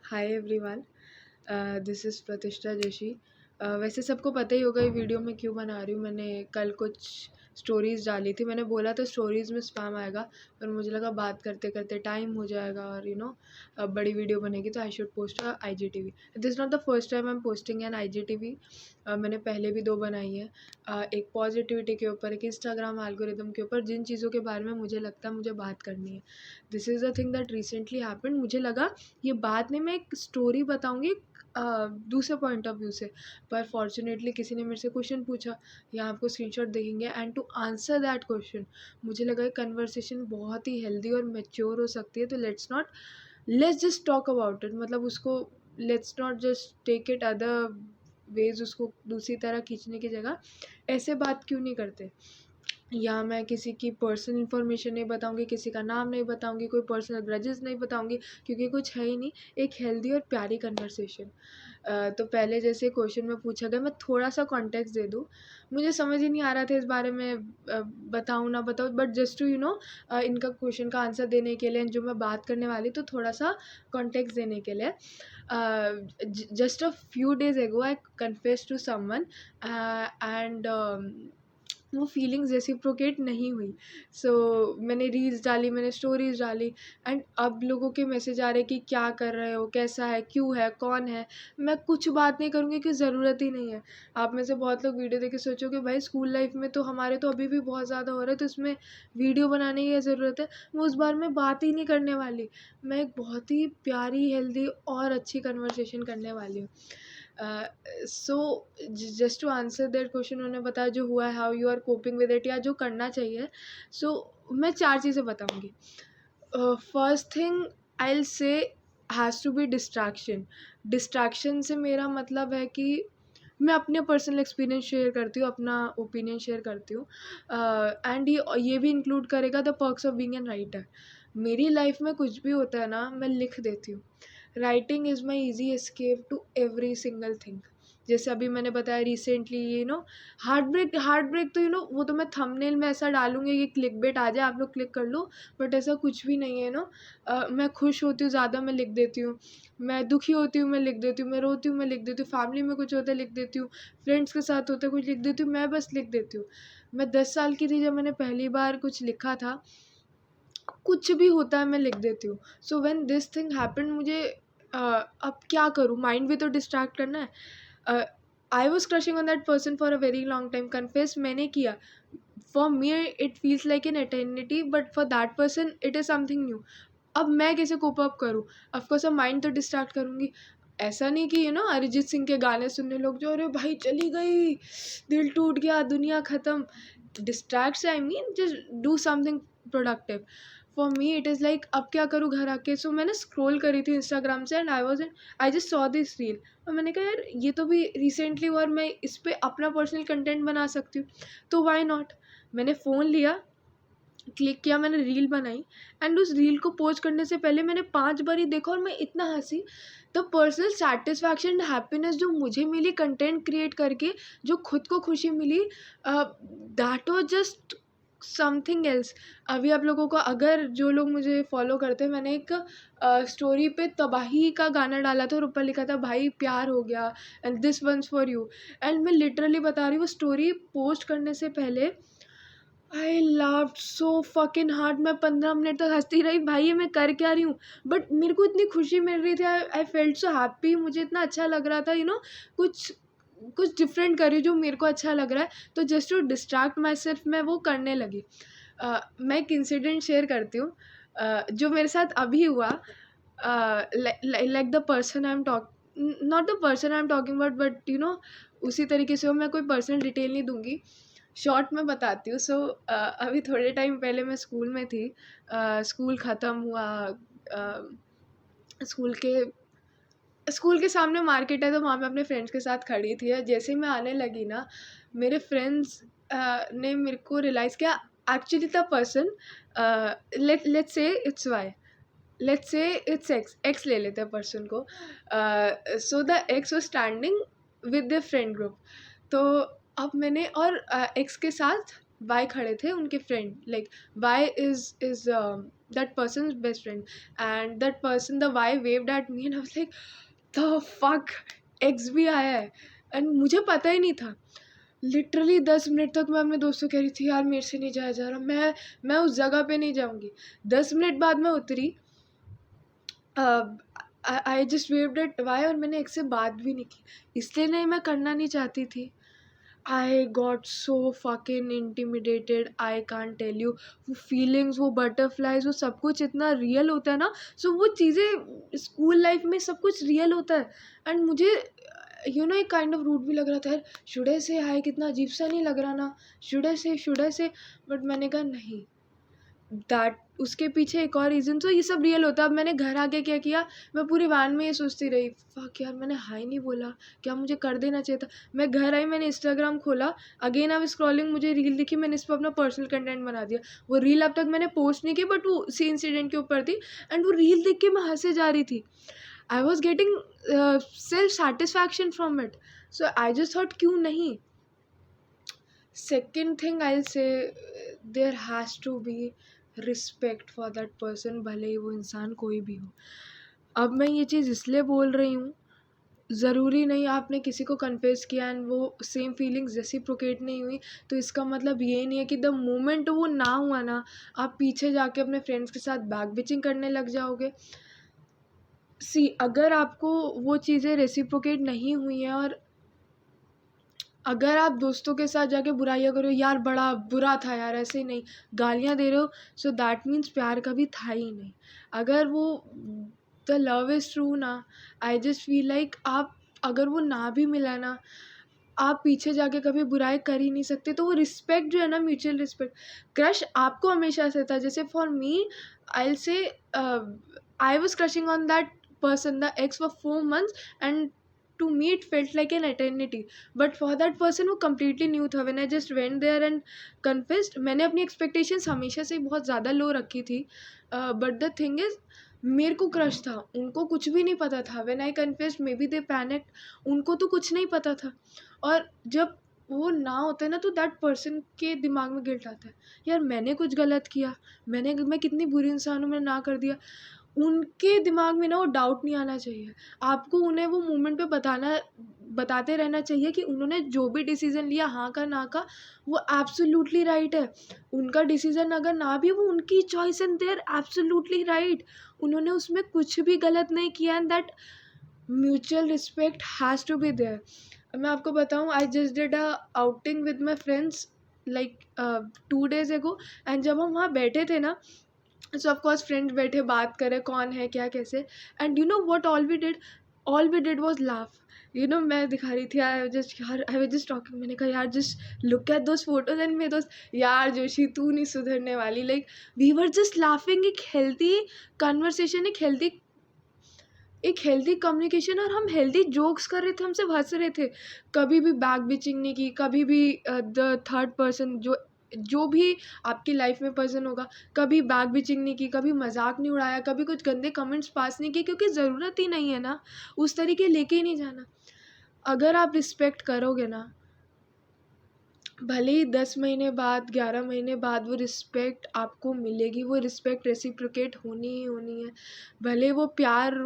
Hi everyone, this is प्रतिष्ठा जोशी। वैसे सबको पता ही होगा ये वीडियो मैं क्यों बना रही हूँ। मैंने कल कुछ स्टोरीज़ डाली थी। मैंने बोला था स्टोरीज़ में स्पैम आएगा, पर मुझे लगा बात करते करते टाइम हो जाएगा और बड़ी वीडियो बनेगी तो I should post IGTV। This is not the first time I am posting an IGTV। मैंने पहले भी 2 बनाई है। एक पॉजिटिविटी के ऊपर, एक इंस्टाग्राम एल्गोरिदम के ऊपर, जिन चीज़ों के बारे में मुझे लगता है मुझे बात करनी है। This is the thing that recently happened. मुझे लगा ये बात नहीं, मैं एक स्टोरी बताऊँगी दूसरे पॉइंट ऑफ व्यू से, पर फॉर्चुनेटली किसी ने मेरे से क्वेश्चन पूछा, यहाँ आपको स्क्रीनशॉट दिखेंगे, and to answer that question मुझे लगा ये कन्वर्सेशन बहुत ही हेल्दी और मैच्योर हो सकती है। तो let's just talk about it. मतलब उसको let's not just take it other ways, उसको दूसरी तरह खींचने की जगह ऐसे बात क्यों नहीं करते। या मैं किसी की पर्सनल इन्फॉर्मेशन नहीं बताऊंगी, किसी का नाम नहीं बताऊंगी, कोई पर्सनल ग्रजेस नहीं बताऊंगी, क्योंकि कुछ है ही नहीं। एक हेल्दी और प्यारी कन्वर्सेशन। तो पहले जैसे क्वेश्चन में पूछा गया, मैं थोड़ा सा कॉन्टेक्स्ट दे दूँ। मुझे समझ ही नहीं आ रहा था इस बारे में बताऊँ ना बताऊँ, बट जस्ट टू इनका क्वेश्चन का आंसर देने के लिए जो मैं बात करने वाली, तो थोड़ा सा कॉन्टेक्स्ट देने के लिए, just a few days ago I confess to someone, and वो फीलिंग्स रेसिप्रोकेट नहीं हुई। सो मैंने रील्स डाली, मैंने स्टोरीज़ डाली, एंड अब लोगों के मैसेज आ रहे कि क्या कर रहे हो, कैसा है, क्यों है, कौन है। मैं कुछ बात नहीं करूँगी कि ज़रूरत ही नहीं है। आप में से बहुत लोग वीडियो देख के सोचोगे भाई स्कूल लाइफ में तो हमारे तो अभी भी बहुत ज़्यादा हो रहा है, तो इसमें वीडियो बनाने की क्या ज़रूरत है। मैं उस बारे में बात ही नहीं करने वाली। मैं एक बहुत ही प्यारी, हेल्दी और अच्छी कन्वर्सेशन करने वाली हूँ। So just to answer that question, उन्होंने बताया जो हुआ है, how you are coping with it, या जो करना चाहिए। सो मैं 4 चीज़ें बताऊँगी। First thing I will say has to be distraction. Distraction से मेरा मतलब है कि मैं अपने पर्सनल एक्सपीरियंस शेयर करती हूँ, अपना ओपिनियन शेयर करती हूँ, एंड ये भी इंक्लूड करेगा the perks of being an writer. मेरी लाइफ में कुछ भी होता है ना, मैं लिख देती हूँ। Writing is my easy escape to every single thing. जैसे अभी मैंने बताया रिसेंटली, हार्ट ब्रेक, तो वो तो मैं थंबनेल में ऐसा डालूंगी कि क्लिकबेट आ जाए, आप लोग क्लिक कर लो, बट ऐसा कुछ भी नहीं है। मैं खुश होती हूँ ज़्यादा, मैं लिख देती हूँ। मैं दुखी होती हूँ, मैं लिख देती हूँ। मैं रोती हूँ, मैं लिख देती हूँ। फैमिली में कुछ होता है, लिख देती हूँ। फ्रेंड्स के साथ होता है कुछ, लिख देती हूँ। मैं बस लिख देती हूँ। मैं 10 साल की थी जब मैंने पहली बार कुछ लिखा था। कुछ भी होता है मैं लिख देती हूँ। So when this thing happened, मुझे अब क्या करूँ, माइंड भी तो डिस्ट्रैक्ट करना है। I was crushing on that person for a very long time, confess मैंने किया। For me it feels like an eternity, but for that person it is something new. अब मैं कैसे कोप अप करूँ। ऑफकोर्स अब mind तो distract करूँगी। ऐसा नहीं कि अरिजीत सिंह के गाने सुनने लोग जो, अरे भाई चली गई, दिल टूट गया, दुनिया ख़त्म। डिस्ट्रैक्ट से I mean just do something productive. For me it is like अब क्या करूँ घर आके। सो मैंने स्क्रॉल करी थी इंस्टाग्राम से, and I just saw this reel, और मैंने कहा यार ये तो भी रिसेंटली, और मैं इस पर अपना पर्सनल कंटेंट बना सकती हूँ, तो वाई नॉट। मैंने फ़ोन लिया, क्लिक किया, मैंने रील बनाई, एंड उस रील को पोस्ट करने से पहले मैंने 5 बार ही देखा, और मैं इतना हंसी। The personal satisfaction and happiness जो मुझे मिली कंटेंट क्रिएट करके, जो खुद को खुशी मिली, that was just something else. अभी आप लोगों को, अगर जो लोग मुझे फॉलो करते हैं, मैंने एक स्टोरी पे तबाही का गाना डाला था और ऊपर लिखा था भाई प्यार हो गया and this one's for you. And मैं लिटरली बता रही हूँ, वो स्टोरी पोस्ट करने से पहले I laughed so fucking hard. मैं 15 मिनट तक हंसती रही, भाई ये मैं कर क्या रही हूँ, बट मेरे को इतनी खुशी मिल रही थी। I felt so happy. मुझे इतना अच्छा लग रहा था, कुछ कुछ डिफरेंट करी जो मेरे को अच्छा लग रहा है। तो just to distract myself मैं वो करने लगी। मैं एक इंसिडेंट शेयर करती हूँ, जो मेरे साथ अभी हुआ। Like the person I am talk not the person I am talking about, but उसी तरीके से हो। मैं कोई पर्सनल डिटेल नहीं दूंगी, शॉर्ट में बताती हूँ। सो अभी थोड़े टाइम पहले मैं स्कूल में थी। स्कूल ख़त्म हुआ। स्कूल के स्कूल के सामने मार्केट है, तो वहाँ पे अपने फ्रेंड्स के साथ खड़ी थी। और जैसे ही मैं आने लगी ना, मेरे फ्रेंड्स ने मेरे को रियलाइज़ किया, actually the person, let's say it's Y, let's say it's X ले लेते हैं पर्सन को। So the X was standing with the friend group. तो अब मैंने, और एक्स के साथ वाई खड़े थे उनके friend, like why is that person's best friend, and that person, the Y waved at me and I was like, the fuck, X भी आया है, and मुझे पता ही नहीं था. लिटरली 10 मिनट तक मैं अपने दोस्तों कह रही थी यार मेरे से नहीं जाया जा रहा, मैं उस जगह पे नहीं जाऊँगी. 10 मिनट बाद मैं उतरी, I just waved at Y, और मैंने एक से बात भी नहीं की, इसलिए नहीं मैं करना नहीं चाहती थी. I got so fucking intimidated, I can't tell you. वो फीलिंग्स, वो बटरफ्लाइज, वो सब कुछ इतना रियल होता है ना. सो वो चीज़ें स्कूल लाइफ में सब कुछ रियल होता है. एंड मुझे एक काइंड ऑफ रूट भी लग रहा था यार, शुड आई से हाय, कितना अजीब सा नहीं लग रहा ना, शुड आई से. बट मैंने कहा नहीं, दैट उसके पीछे एक और रीज़न. तो ये सब रियल होता है. अब मैंने घर आके क्या किया, मैं पूरी वैन में ये सोचती रही, फक यार मैंने हाई नहीं बोला, क्या मुझे कर देना चाहिए था. मैं घर आई, मैंने इंस्टाग्राम खोला, अगेन आई वाज स्क्रॉलिंग, मुझे रील दिखी, मैंने इस पर अपना पर्सनल कंटेंट बना दिया. वो रील अब तक मैंने पोस्ट नहीं की, बट वो उसी इंसिडेंट के ऊपर थी. एंड वो रील देख के मैं हंसे जा रही थी. I was getting self satisfaction from it. So I just thought क्यों नहीं. Second thing I say, there has to be respect for that person, भले ही वो इंसान कोई भी हो. अब मैं ये चीज़ इसलिए बोल रही हूँ, ज़रूरी नहीं आपने किसी को कन्फेस किया एंड वो सेम फीलिंग्स रेसिप्रोकेट नहीं हुई तो इसका मतलब ये नहीं है कि द मोमेंट वो ना हुआ ना, आप पीछे जाके अपने फ्रेंड्स के साथ बैक बिचिंग करने लग जाओगे. सी, अगर आपको वो चीज़ें रेसिप्रोकेट नहीं हुई हैं और अगर आप दोस्तों के साथ जाके बुराइयाँ करो, यार बड़ा बुरा था यार, ऐसे ही नहीं, गालियाँ दे रहे हो, सो दैट मीन्स प्यार कभी था ही नहीं. अगर वो द लव इज़ ट्रू ना, आई जस्ट फील लाइक आप अगर वो ना भी मिला ना, आप पीछे जाके कभी बुराई कर ही नहीं सकते. तो वो रिस्पेक्ट जो है ना, म्यूचुअल रिस्पेक्ट, क्रश आपको हमेशा से था. जैसे फॉर मी, आई से I was crushing on that person, the ex, for 4 months, and to me it felt like an eternity. But for that person वो completely new था. When I just went there and confessed, मैंने अपनी expectations हमेशा से बहुत ज़्यादा लो रखी थी. But the thing is, मेरे को क्रश था, उनको कुछ भी नहीं पता था. When I confessed, maybe they panicked, उनको तो कुछ नहीं पता था. और जब वो ना होता है ना, तो दैट पर्सन के दिमाग में गिल्ट आता है, यार मैंने कुछ गलत किया, मैं कितनी बुरी इंसान हूँ, मैंने ना कर दिया. उनके दिमाग में ना वो डाउट नहीं आना चाहिए. आपको उन्हें वो मोमेंट पे बताते रहना चाहिए कि उन्होंने जो भी डिसीज़न लिया, हाँ का ना का, वो एब्सोल्युटली राइट है. उनका डिसीज़न अगर ना भी, वो उनकी choice and they are absolutely right. उन्होंने उसमें कुछ भी गलत नहीं किया and that mutual respect has to be there. मैं आपको बताऊँ, I just did a outing with my friends like 2 days ago. And जब हम वहाँ बैठे थे ना, सो ऑफकोर्स फ्रेंड्स बैठे बात करें कौन है क्या कैसे. And you know what all we did was laugh. मैं दिखा रही थी, आई वाज जस्ट टॉकिंग. मैंने कहा यार just look at those photos. And मेरे दोस्त, यार जोशी तू नहीं सुधरने वाली. Like we were just laughing. एक हेल्थी कन्वर्सेशन, एक हेल्दी कम्युनिकेशन, और हम हेल्दी जोक्स कर रहे थे, हम सिर्फ हंस रहे थे. कभी भी बैक बिचिंग नहीं की, कभी भी द थर्ड पर्सन जो भी आपकी लाइफ में पर्सन होगा, कभी बैक बिचिंग नहीं की, कभी मजाक नहीं उड़ाया, कभी कुछ गंदे कमेंट्स पास नहीं किए, क्योंकि ज़रूरत ही नहीं है ना, उस तरीके लेके ही नहीं जाना. अगर आप रिस्पेक्ट करोगे ना, भले ही 10 महीने बाद, 11 महीने बाद वो रिस्पेक्ट आपको मिलेगी. वो रिस्पेक्ट रेसिप्रोकेट होनी ही होनी है. भले वो प्यार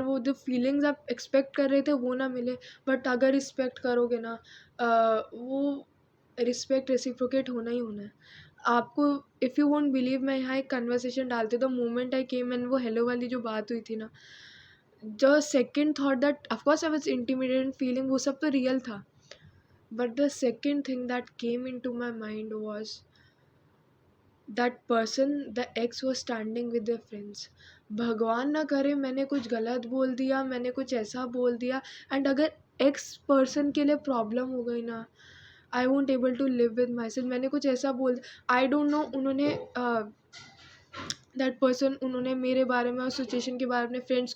वो जो फीलिंग्स आप एक्सपेक्ट कर रहे थे वो ना मिले, बट अगर रिस्पेक्ट करोगे ना, वो रिस्पेक्ट रेसिप्रोकेट होना ही होना है आपको. इफ़ यू वोंट बिलीव, मैं यहाँ एक कन्वर्सेशन डालती, the moment I came and वो हेलो वाली जो बात हुई थी ना, the second thought that of course I was intimidated feeling, वो सब तो रियल था. But the second thing that came into my mind was that person, the X was standing with their friends. भगवान ना करे मैंने कुछ गलत बोल दिया, मैंने कुछ ऐसा बोल दिया, एंड अगर एक्स पर्सन के लिए प्रॉब्लम हो गई ना, I won't able to live with myself. मैंने कुछ ऐसा बोल, आई डोंट नो उन्होंने दैट पर्सन उन्होंने मेरे बारे में और सिचुएशन के बारे में फ्रेंड्स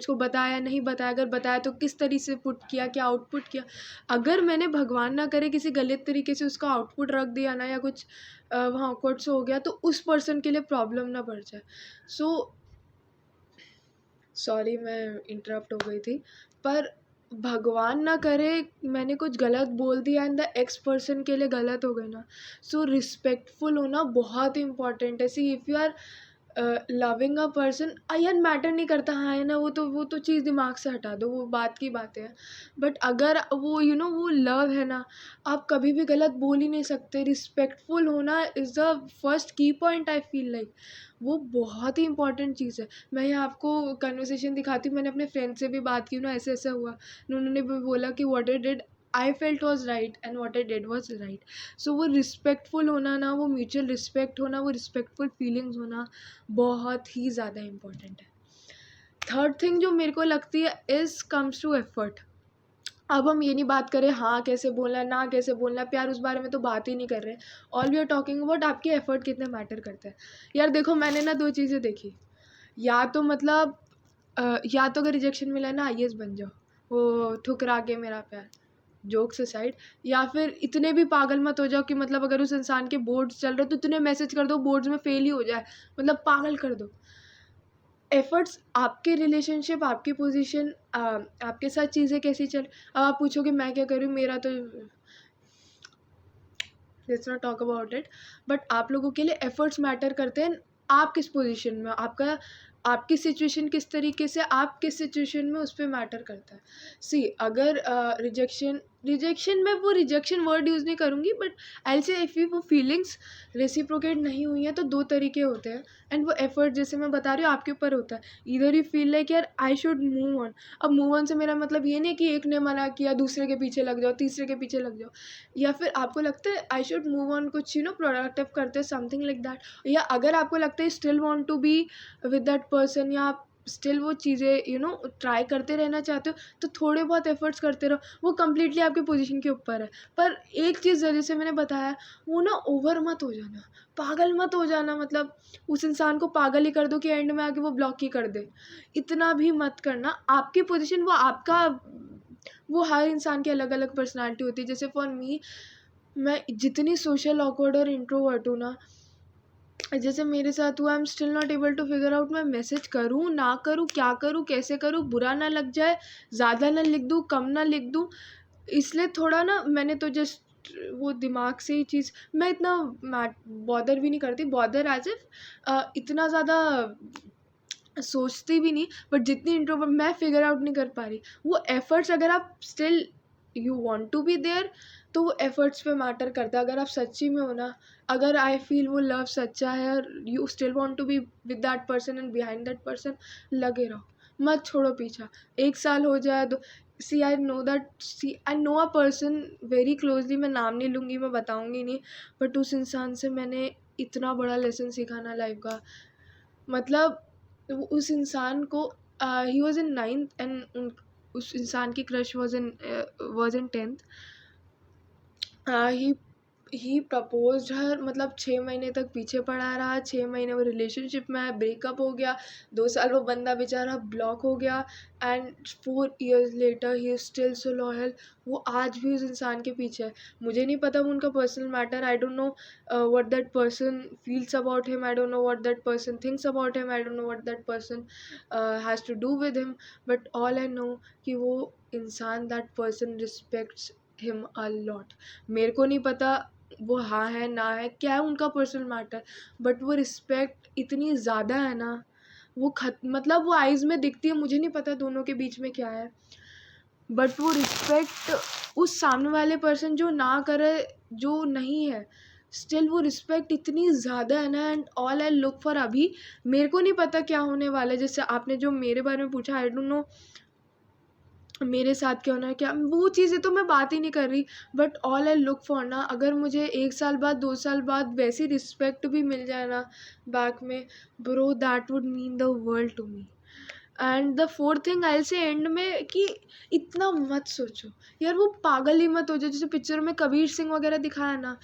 को बताया नहीं बताया, अगर बताया तो किस तरीके से पुट किया, क्या आउटपुट किया. अगर मैंने भगवान ना करे किसी गलत तरीके से उसका आउटपुट रख दिया ना, या कुछ वहाँ ऑकवर्ड से हो गया, तो उस पर्सन के लिए प्रॉब्लम ना बढ़ जाए. सो सॉरी मैं इंटरप्ट हो गई थी, पर भगवान ना करे मैंने कुछ गलत बोल दिया एंड द एक्स पर्सन के लिए गलत हो गई ना, सो रिस्पेक्टफुल होना बहुत इंपॉर्टेंट है। See if you are loving a person, यार मैटर नहीं करता, हाँ है ना, वो तो चीज़ दिमाग से हटा दो, वो बात की बात है। बट अगर वो वो लव है ना, आप कभी भी गलत बोल ही नहीं सकते। रिस्पेक्टफुल होना इज़ द फर्स्ट की पॉइंट, आई फील लाइक वो बहुत ही इंपॉर्टेंट चीज़ है। मैं यहाँ आपको कन्वर्सेशन दिखाती हूँ, मैंने अपने फ्रेंड से भी बात की ना, ऐसे ऐसा हुआ, उन्होंने भी बोला कि what I did I felt was right and what I did was right. So वो रिस्पेक्टफुल होना ना, वो म्यूचुअल रिस्पेक्ट होना, वो रिस्पेक्टफुल फीलिंग्स होना बहुत ही ज़्यादा इम्पॉर्टेंट है। थर्ड थिंग जो मेरे को लगती है इज़ कम्स टू एफर्ट। अब हम ये नहीं बात करें हाँ कैसे बोलना है, ना कैसे बोलना है, प्यार उस बारे में तो बात ही नहीं कर रहे। All we are talking about आपके एफर्ट कितने मैटर करते हैं। यार देखो, मैंने ना दो चीज़ें देखी, या तो मतलब या तो अगर रिजेक्शन मिला है ना, आईएएस बन जाओ, वो ठुकरा के मेरा प्यार, जोक्स असाइड। या फिर इतने भी पागल मत हो जाओ कि मतलब अगर उस इंसान के बोर्ड्स चल रहे तो इतने मैसेज कर दो बोर्ड्स में फेल ही हो जाए, मतलब पागल कर दो। एफर्ट्स, आपके रिलेशनशिप, आपकी पोजीशन, आपके साथ चीज़ें कैसी चल, अब आप पूछोगे मैं क्या करूँ, मेरा तो let's not talk about it. But आप लोगों के लिए एफर्ट्स मैटर करते हैं। आप किस पोजीशन में, आपका आपकी सिचुएशन किस तरीके से, आप किस सिचुएशन में, उस पर मैटर करता है। सी अगर रिजेक्शन रिजेक्शन में वो रिजेक्शन वर्ड यूज़ नहीं करूँगी, बट आई से इफ़ यू वो फीलिंग्स रेसिप्रोकेट नहीं हुई हैं तो दो तरीके होते हैं। एंड वो एफर्ट जैसे मैं बता रही हूँ आपके ऊपर होता है। इधर यू फील लाइक यार आई शुड मूव ऑन। अब मूव ऑन से मेरा मतलब ये नहीं कि एक ने मना किया दूसरे के पीछे लग जाओ, तीसरे के पीछे लग जाओ। या फिर आपको लगता है आई शुड मूव ऑन, कुछ प्रोडक्टिव करते हैं, समथिंग लाइक दैट। या अगर आपको लगता है still want to be with that person, या आप स्टिल वो चीज़ें ट्राई करते रहना चाहते हो, तो थोड़े बहुत एफर्ट्स करते रहो। वो कम्प्लीटली आपके पोजीशन के ऊपर है। पर एक चीज़ जैसे मैंने बताया, वो ना ओवर मत हो जाना, पागल मत हो जाना, मतलब उस इंसान को पागल ही कर दो कि एंड में आके वो ब्लॉक ही कर दे। इतना भी मत करना। आपकी पोजीशन, वो आपका, वो हर इंसान की अलग अलग पर्सनालिटी होती है। जैसे फॉर मी, मैं जितनी सोशल ऑकवर्ड और इंट्रोवर्ट हूँ ना, जैसे मेरे साथ हुआ, I am still not able to figure out मैं मैसेज करूँ ना करूँ, क्या करूँ कैसे करूँ, बुरा ना लग जाए, ज़्यादा ना लिख दूँ कम ना लिख दूँ। इसलिए थोड़ा ना मैंने तो जस्ट वो दिमाग से ही चीज़, मैं इतना बॉदर भी नहीं करती, बॉदर एज इफ इतना ज़्यादा सोचती भी नहीं। बट जितनी इंट्रोवर्ट, मैं फिगर आउट नहीं कर पा रही। वो एफर्ट्स, अगर आप still you want to be there, तो वो एफर्ट्स पे मैटर करता है। अगर आप सच्ची में हो ना, अगर आई फील वो लव सच्चा है और you still want to be with that person and behind that person, लगे रहो, मत छोड़ो पीछा। 1 साल हो जाए तो, see I know that, see I know a person very closely, मैं नाम नहीं लूँगी, मैं बताऊँगी नहीं। बट उस इंसान से मैंने इतना बड़ा लेसन सीखा ना लाइफ का, मतलब उस इंसान को, he was in 9th and उस इंसान की crush was in 10th। He he proposed her, मतलब 6 महीने तक पीछे पड़ा रहा, 6 महीने वो रिलेशनशिप में है, ब्रेकअप हो गया, 2 साल वो बंदा बेचारा ब्लॉक हो गया, and 4 years later he is still so loyal. वो आज भी उस इंसान के पीछे है। मुझे नहीं पता वो उनका personal matter, I don't know what that person feels about him, I don't know what that person thinks about him, I don't know what that person has to do with him. But all I know कि वो इंसान, that person respects him a lot. मेरे को नहीं पता वो हाँ है ना है, क्या है उनका पर्सनल मैटर, बट वो रिस्पेक्ट इतनी ज़्यादा है ना, वो मतलब वो आइज़ में दिखती है। मुझे नहीं पता दोनों के बीच में क्या है, बट वो रिस्पेक्ट उस सामने वाले पर्सन जो ना करे, जो नहीं है, स्टिल वो रिस्पेक्ट इतनी ज़्यादा है ना। And all I look for, अभी मेरे को नहीं पता क्या होने वाला है। जैसे आपने जो मेरे बारे में पूछा, आई डोंट नो मेरे साथ क्या होना है, क्या वो चीज़ें तो मैं बात ही नहीं कर रही। But all I look for ना, अगर मुझे 1 साल बाद 2 साल बाद वैसी रिस्पेक्ट भी मिल जाए ना बैक में, bro that would mean the world to me. And the fourth thing I say and में, कि इतना मत सोचो यार, वो पागल ही मत हो जाओ। जैसे पिक्चर में कबीर सिंह वगैरह दिखाया ना,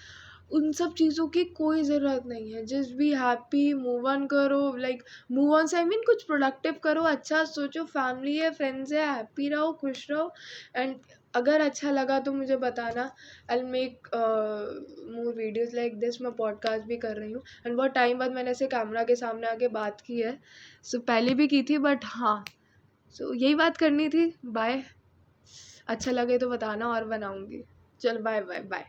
उन सब चीज़ों की कोई ज़रूरत नहीं है। Just be happy, move on करो, लाइक मूव ऑन से आई मीन कुछ प्रोडक्टिव करो, अच्छा सोचो, फैमिली है, फ्रेंड्स है, हैप्पी रहो, खुश रहो। एंड अगर अच्छा लगा तो मुझे बताना, I make more videos like this. मैं पॉडकास्ट भी कर रही हूँ, एंड बहुत टाइम बाद मैंने ऐसे कैमरा के सामने आके बात की है। सो पहले भी की थी, बट हाँ, सो यही बात करनी थी। बाय। अच्छा लगे तो बताना और बनाऊँगी। चल बाय बाय बाय।